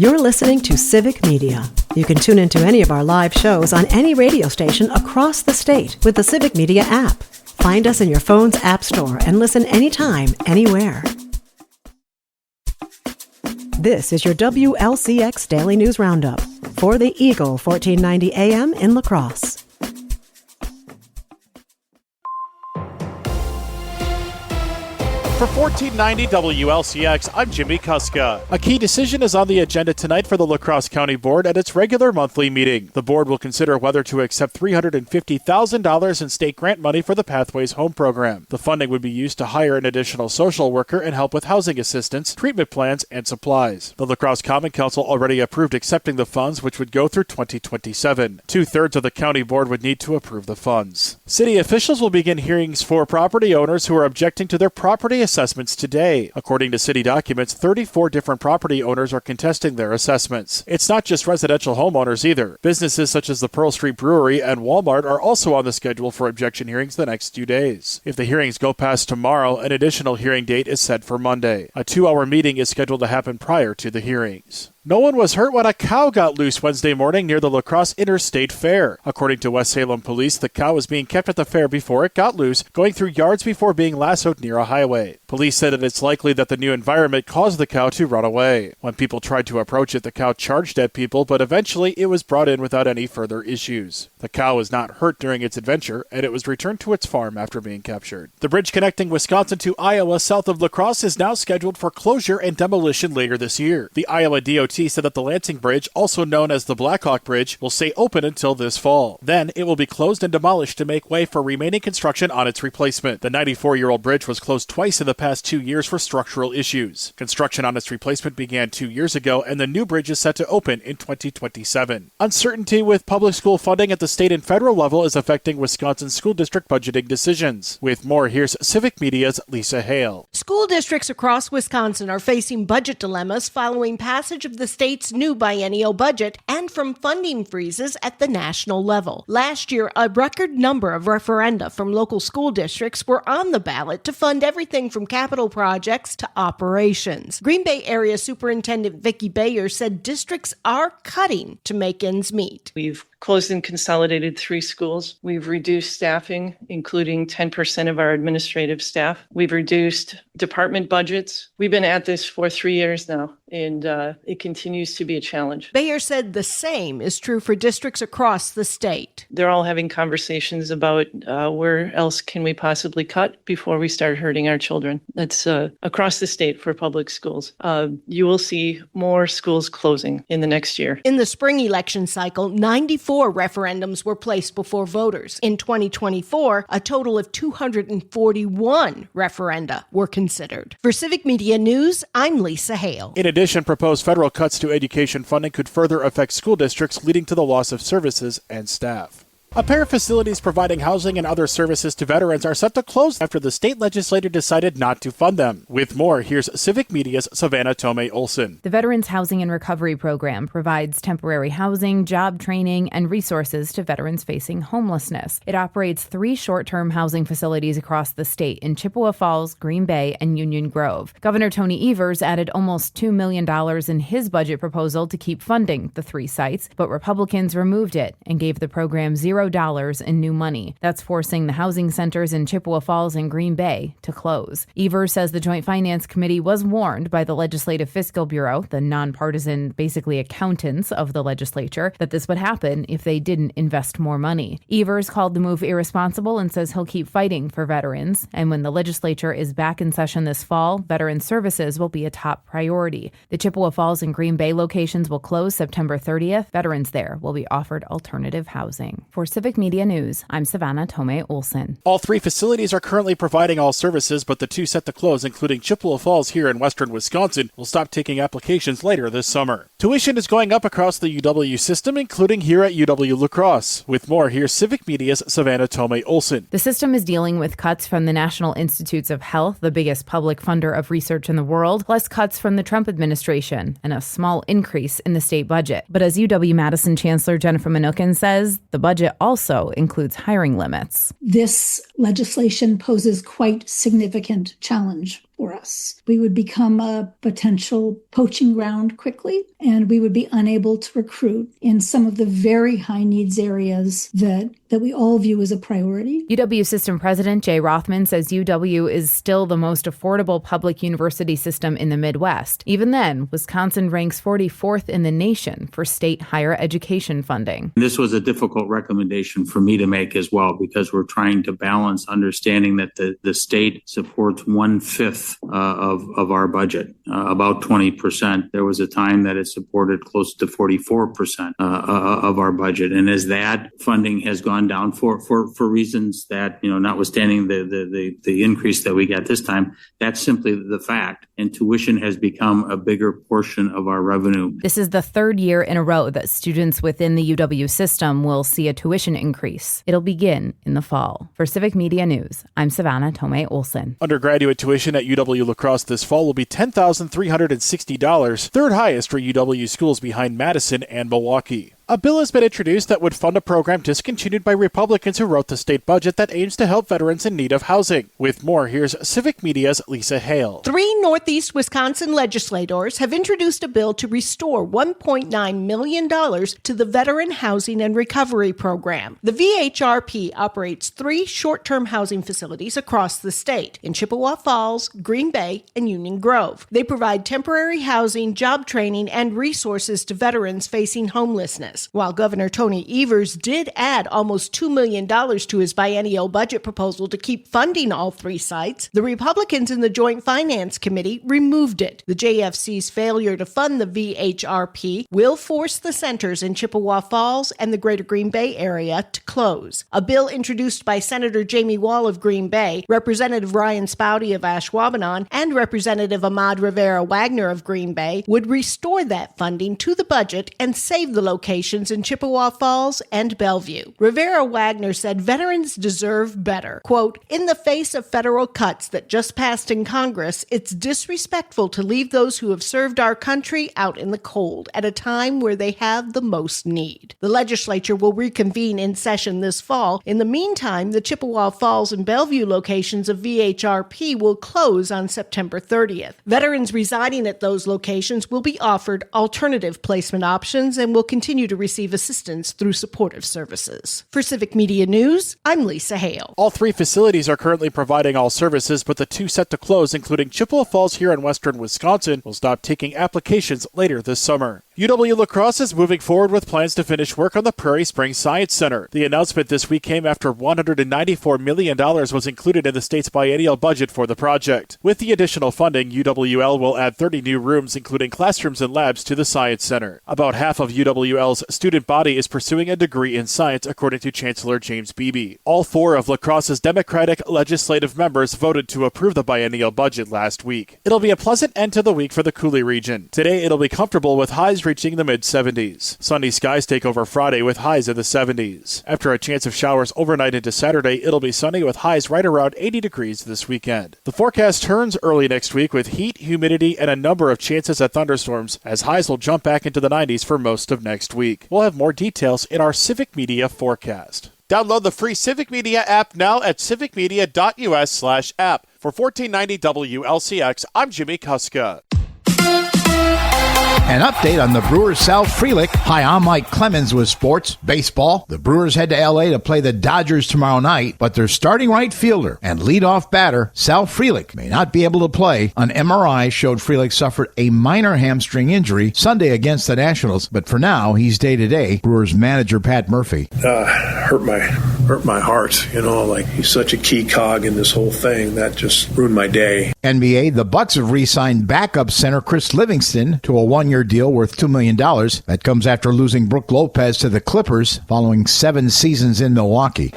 You're listening to Civic Media. You can tune into any of our live shows on any radio station across the state with the Civic Media app. Find us in your phone's app store and listen anytime, anywhere. This is your WLCX Daily News Roundup for the Eagle 1490 AM in La Crosse. For 1490 WLCX, I'm Jimmy Kuska. A key decision is on the agenda tonight for the La Crosse County Board at its regular monthly meeting. The board will consider whether to accept $350,000 in state grant money for the Pathways Home Program. The funding would be used to hire an additional social worker and help with housing assistance, treatment plans, and supplies. The La Crosse Common Council already approved accepting the funds, which would go through 2027. 2/3 of the county board would need to approve the funds. City officials will begin hearings for property owners who are objecting to their property assessments today. According to city documents, 34 different property owners are contesting their assessments. It's not just residential homeowners either. Businesses such as the Pearl Street Brewery and Walmart are also on the schedule for objection hearings the next 2 days. If the hearings go past tomorrow, an additional hearing date is set for Monday. A 2-hour meeting is scheduled to happen prior to the hearings. No one was hurt when a cow got loose Wednesday morning near the La Crosse Interstate Fair. According to West Salem Police, the cow was being kept at the fair before it got loose, going through yards before being lassoed near a highway. Police said that it's likely that the new environment caused the cow to run away. When people tried to approach it, the cow charged at people, but eventually it was brought in without any further issues. The cow was not hurt during its adventure, and it was returned to its farm after being captured. The bridge connecting Wisconsin to Iowa south of La Crosse is now scheduled for closure and demolition later this year. The Iowa DOT said that the Lansing Bridge, also known as the Blackhawk Bridge, will stay open until this fall. Then it will be closed and demolished to make way for remaining construction on its replacement. The 94-year-old bridge was closed twice in the past 2 years for structural issues. Construction on its replacement began 2 years ago, and the new bridge is set to open in 2027. Uncertainty with public school funding at the state and federal level is affecting Wisconsin school district budgeting decisions. With more, here's Civic Media's Lisa Hale. School districts across Wisconsin are facing budget dilemmas following passage of the state's new biennial budget and from funding freezes at the national level. Last year, a record number of referenda from local school districts were on the ballot to fund everything from capital projects to operations. Green Bay Area Superintendent Vicki Bayer said districts are cutting to make ends meet. We've closed and consolidated 3 schools. We've reduced staffing, including 10% of our administrative staff. We've reduced department budgets. We've been at this for 3 years now, and it continues to be a challenge. Bayer said the same is true for districts across the state. They're all having conversations about where else can we possibly cut before we start hurting our children. That's across the state for public schools. You will see more schools closing in the next year. In the spring election cycle, 94 referendums were placed before voters. In 2024, a total of 241 referenda were considered. For Civic Media News, I'm Lisa Hale. In addition, proposed federal cuts to education funding could further affect school districts, leading to the loss of services and staff. A pair of facilities providing housing and other services to veterans are set to close after the state legislature decided not to fund them. With more, here's Civic Media's Savannah Tomei Olson. The Veterans Housing and Recovery Program provides temporary housing, job training, and resources to veterans facing homelessness. It operates 3 short-term housing facilities across the state in Chippewa Falls, Green Bay, and Union Grove. Governor Tony Evers added almost $2 million in his budget proposal to keep funding the 3 sites, but Republicans removed it and gave the program $0 in new money. That's forcing the housing centers in Chippewa Falls and Green Bay to close. Evers says the Joint Finance Committee was warned by the Legislative Fiscal Bureau, the nonpartisan, basically accountants of the legislature, that this would happen if they didn't invest more money. Evers called the move irresponsible and says he'll keep fighting for veterans. And when the legislature is back in session this fall, veteran services will be a top priority. The Chippewa Falls and Green Bay locations will close September 30th. Veterans there will be offered alternative housing. For Civic Media News, I'm Savannah Tomei Olson. All 3 facilities are currently providing all services, but the 2 set to close, including Chippewa Falls here in western Wisconsin, will stop taking applications later this summer. Tuition is going up across the UW system, including here at UW La Crosse. With more, here's Civic Media's Savannah Tomei Olson. The system is dealing with cuts from the National Institutes of Health, the biggest public funder of research in the world, plus cuts from the Trump administration, and a small increase in the state budget. But as UW-Madison Chancellor Jennifer Mnookin says, the budget also includes hiring limits. This legislation poses quite significant challenge for us. We would become a potential poaching ground quickly, and we would be unable to recruit in some of the very high needs areas that we all view as a priority. UW System President Jay Rothman says UW is still the most affordable public university system in the Midwest. Even then, Wisconsin ranks 44th in the nation for state higher education funding. This was a difficult recommendation for me to make as well, because we're trying to balance understanding that the state supports 1/5 of our budget, about 20%. There was a time that it supported close to 44% of our budget. And as that funding has gone down for reasons that, notwithstanding the increase that we got this time, that's simply the fact. And tuition has become a bigger portion of our revenue. This is the third year in a row that students within the UW system will see a tuition increase. It'll begin in the fall. For Civic Media News, I'm Savannah Tomei Olson. Undergraduate tuition at UW La Crosse this fall will be $10,360, third highest for UW schools behind Madison and Milwaukee. A bill has been introduced that would fund a program discontinued by Republicans who wrote the state budget that aims to help veterans in need of housing. With more, here's Civic Media's Lisa Hale. 3 Northeast Wisconsin legislators have introduced a bill to restore $1.9 million to the Veteran Housing and Recovery Program. The VHRP operates 3 short-term housing facilities across the state in Chippewa Falls, Green Bay, and Union Grove. They provide temporary housing, job training, and resources to veterans facing homelessness. While Governor Tony Evers did add almost $2 million to his biennial budget proposal to keep funding all 3 sites, the Republicans in the Joint Finance Committee removed it. The JFC's failure to fund the VHRP will force the centers in Chippewa Falls and the greater Green Bay area to close. A bill introduced by Senator Jamie Wall of Green Bay, Representative Ryan Spouty of Ashwaubenon, and Representative Ahmad Rivera-Wagner of Green Bay would restore that funding to the budget and save the location in Chippewa Falls and Bellevue. Rivera-Wagner said veterans deserve better. Quote, "In the face of federal cuts that just passed in Congress, it's disrespectful to leave those who have served our country out in the cold at a time where they have the most need." The legislature will reconvene in session this fall. In the meantime, the Chippewa Falls and Bellevue locations of VHRP will close on September 30th. Veterans residing at those locations will be offered alternative placement options and will continue to receive assistance through supportive services. For Civic Media News, I'm Lisa Hale. All 3 facilities are currently providing all services, but the 2 set to close, including Chippewa Falls here in western Wisconsin, will stop taking applications later this summer. UW La Crosse is moving forward with plans to finish work on the Prairie Springs Science Center. The announcement this week came after $194 million was included in the state's biennial budget for the project. With the additional funding, UWL will add 30 new rooms, including classrooms and labs, to the Science Center. About half of UWL's student body is pursuing a degree in science, according to Chancellor James Beebe. All 4 of La Crosse's Democratic legislative members voted to approve the biennial budget last week. It'll be a pleasant end to the week for the Coulee region. Today, it'll be comfortable with highs reaching the mid-70s. Sunny skies take over Friday with highs in the 70s. After a chance of showers overnight into Saturday, it'll be sunny with highs right around 80 degrees this weekend. The forecast turns early next week with heat, humidity, and a number of chances at thunderstorms, as highs will jump back into the 90s for most of next week. We'll have more details in our Civic Media forecast. Download the free Civic Media app now at civicmedia.us/app. For 1490 WLCX, I'm Jimmy Kuska. An update on the Brewers' Sal Frelick. Hi, I'm Mike Clemens with sports, baseball. The Brewers head to L.A. to play the Dodgers tomorrow night, but their starting right fielder and leadoff batter, Sal Frelick, may not be able to play. An MRI showed Frelick suffered a minor hamstring injury Sunday against the Nationals, but for now, he's day-to-day. Brewers manager Pat Murphy. Hurt my heart, like he's such a key cog in this whole thing. That just ruined my day. NBA, the Bucks have re-signed backup center Chris Livingston to a 1-year deal worth $2 million. That comes after losing Brook Lopez to the Clippers following 7 seasons in Milwaukee.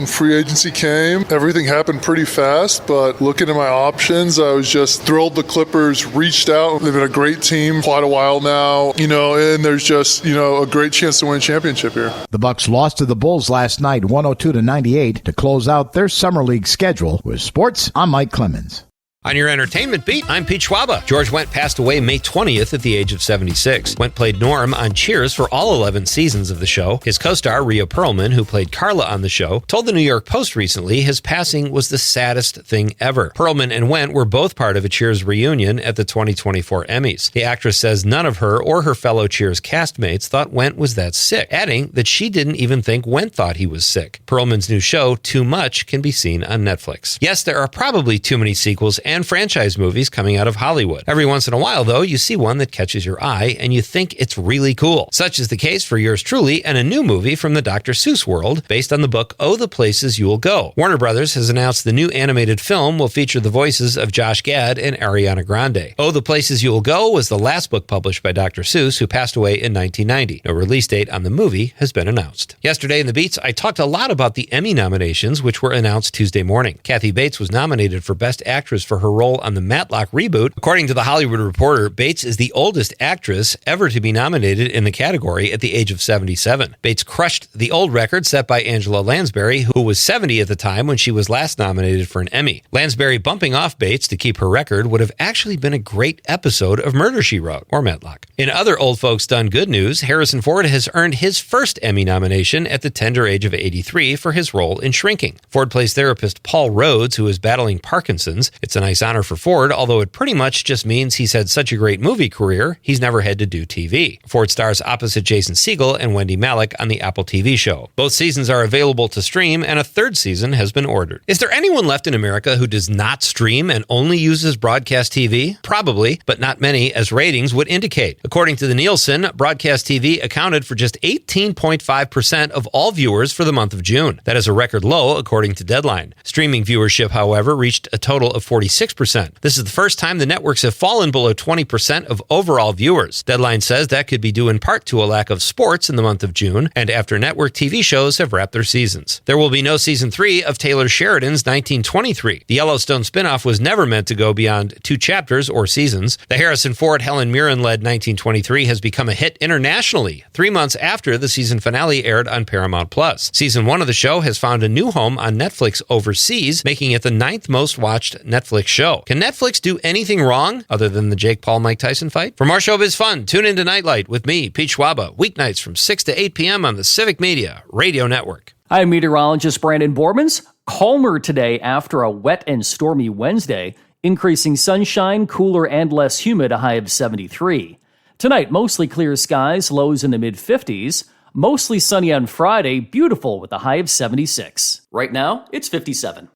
Free agency came. Everything happened pretty fast, but looking at my options, I was just thrilled the Clippers reached out. They've been a great team quite a while now, and there's just, a great chance to win a championship here. The Bucks lost to the Bulls last night, 102-98, to close out their summer league schedule. With sports, I'm Mike Clemens. On your entertainment beat, I'm Pete Schwaba. George Wendt passed away May 20th at the age of 76. Wendt played Norm on Cheers for all 11 seasons of the show. His co-star, Rhea Perlman, who played Carla on the show, told the New York Post recently his passing was the saddest thing ever. Perlman and Wendt were both part of a Cheers reunion at the 2024 Emmys. The actress says none of her or her fellow Cheers castmates thought Wendt was that sick, adding that she didn't even think Wendt thought he was sick. Perlman's new show, Too Much, can be seen on Netflix. Yes, there are probably too many sequels and franchise movies coming out of Hollywood. Every once in a while, though, you see one that catches your eye and you think it's really cool. Such is the case for yours truly and a new movie from the Dr. Seuss world based on the book Oh, the Places You'll Go. Warner Brothers has announced the new animated film will feature the voices of Josh Gad and Ariana Grande. Oh, the Places You'll Go was the last book published by Dr. Seuss, who passed away in 1990. No release date on the movie has been announced. Yesterday in the Beats, I talked a lot about the Emmy nominations, which were announced Tuesday morning. Kathy Bates was nominated for Best Actress for her role on the Matlock reboot. According to The Hollywood Reporter, Bates is the oldest actress ever to be nominated in the category at the age of 77. Bates crushed the old record set by Angela Lansbury, who was 70 at the time when she was last nominated for an Emmy. Lansbury bumping off Bates to keep her record would have actually been a great episode of Murder, She Wrote, or Matlock. In other old folks done good news, Harrison Ford has earned his first Emmy nomination at the tender age of 83 for his role in Shrinking. Ford plays therapist Paul Rhodes, who is battling Parkinson's. It's a nice honor for Ford, although it pretty much just means he's had such a great movie career, he's never had to do TV. Ford stars opposite Jason Segel and Wendy Malick on the Apple TV show. Both seasons are available to stream, and a third season has been ordered. Is there anyone left in America who does not stream and only uses broadcast TV? Probably, but not many, as ratings would indicate. According to the Nielsen, broadcast TV accounted for just 18.5% of all viewers for the month of June. That is a record low, according to Deadline. Streaming viewership, however, reached a total of 46%. This is the first time the networks have fallen below 20% of overall viewers. Deadline says that could be due in part to a lack of sports in the month of June, and after network TV shows have wrapped their seasons. There will be no season 3 of Taylor Sheridan's 1923. The Yellowstone spinoff was never meant to go beyond 2 chapters or seasons. The Harrison Ford, Helen Mirren-led 1923 has become a hit internationally 3 months after the season finale aired on Paramount+. Season 1 of the show has found a new home on Netflix overseas, making it the 9th most watched Netflix show. Can Netflix do anything wrong other than the Jake Paul-Mike Tyson fight? For more showbiz fun, tune into Nightlight with me, Pete Schwaba, weeknights from 6 to 8 p.m. on the Civic Media Radio Network. I'm meteorologist Brandon Bormans. Calmer today after a wet and stormy Wednesday. Increasing sunshine, cooler and less humid, a high of 73. Tonight, mostly clear skies, lows in the mid-50s. Mostly sunny on Friday, beautiful with a high of 76. Right now, it's 57.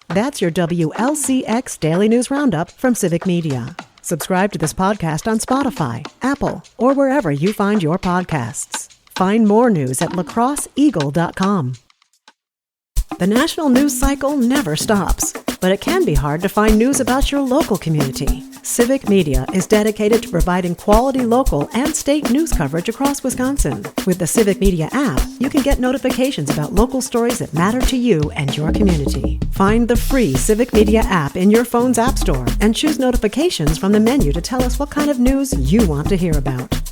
That's your WLCX Daily News Roundup from Civic Media. Subscribe to this podcast on Spotify, Apple, or wherever you find your podcasts. Find more news at lacrosseeagle.com. The national news cycle never stops, but it can be hard to find news about your local community. Civic Media is dedicated to providing quality local and state news coverage across Wisconsin. With the Civic Media app, you can get notifications about local stories that matter to you and your community. Find the free Civic Media app in your phone's app store and choose notifications from the menu to tell us what kind of news you want to hear about.